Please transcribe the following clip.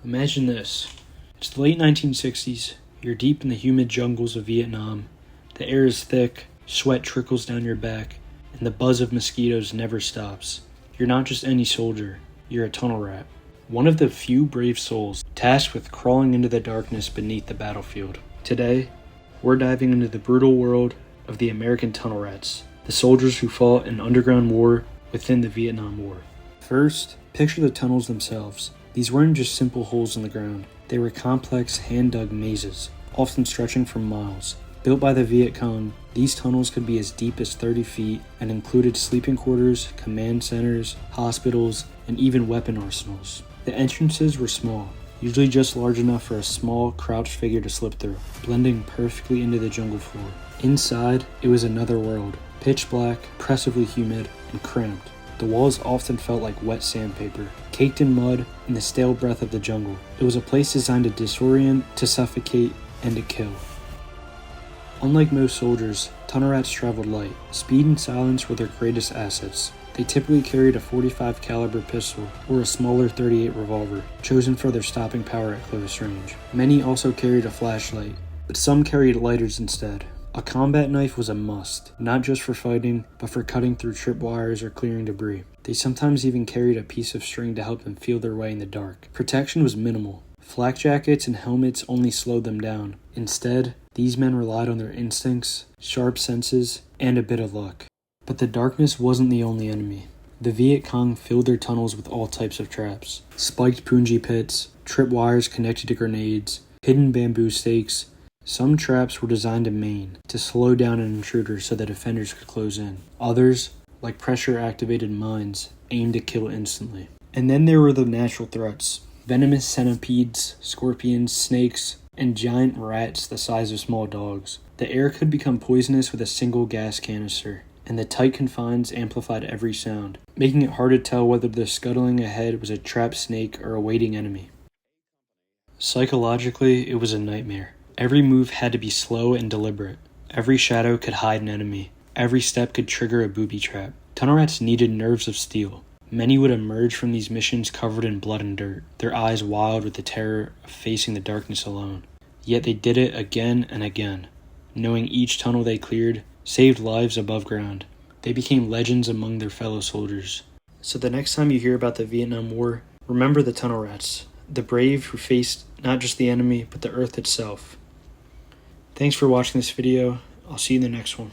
Imagine this. It's the late 1960s. You're deep in the humid jungles of Vietnam. The air is thick, sweat trickles down your back, and the buzz of mosquitoes never stops. You're not just any soldier, you're a tunnel rat. One of the few brave souls tasked with crawling into the darkness beneath the battlefield. Today, we're diving into the brutal world of the American tunnel rats, the soldiers who fought an underground war within the Vietnam War. First, picture the tunnels themselves. These weren't just simple holes in the ground. They were complex, hand-dug mazes, often stretching for miles. Built by the Viet Cong, these tunnels could be as deep as 30 feet and included sleeping quarters, command centers, hospitals, and even weapon arsenals. The entrances were small, usually just large enough for a small, crouched figure to slip through, blending perfectly into the jungle floor. Inside, it was another world, pitch black, oppressively humid, and cramped. The walls often felt like wet sandpaper, caked in mud and the stale breath of the jungle. It was a place designed to disorient, to suffocate, and to kill. Unlike most soldiers, tunnel rats traveled light. Speed and silence were their greatest assets. They typically carried a .45 caliber pistol or a smaller .38 revolver, chosen for their stopping power at close range. Many also carried a flashlight, but some carried lighters instead. A combat knife was a must, not just for fighting, but for cutting through tripwires or clearing debris. They sometimes even carried a piece of string to help them feel their way in the dark. Protection was minimal. Flak jackets and helmets only slowed them down. Instead, these men relied on their instincts, sharp senses, and a bit of luck. But the darkness wasn't the only enemy. The Viet Cong filled their tunnels with all types of traps. Spiked punji pits, tripwires connected to grenades, hidden bamboo stakes. Some traps were designed to maim, to slow down an intruder so that defenders could close in. Others, like pressure-activated mines, aimed to kill instantly. And then there were the natural threats. Venomous centipedes, scorpions, snakes, and giant rats the size of small dogs. The air could become poisonous with a single gas canister, and the tight confines amplified every sound, making it hard to tell whether the scuttling ahead was a trapped snake or a waiting enemy. Psychologically, it was a nightmare. Every move had to be slow and deliberate. Every shadow could hide an enemy. Every step could trigger a booby trap. Tunnel rats needed nerves of steel. Many would emerge from these missions covered in blood and dirt, their eyes wild with the terror of facing the darkness alone. Yet they did it again and again, knowing each tunnel they cleared saved lives above ground. They became legends among their fellow soldiers. So the next time you hear about the Vietnam War, remember the tunnel rats, the brave who faced not just the enemy, but the earth itself. Thanks for watching this video. I'll see you in the next one.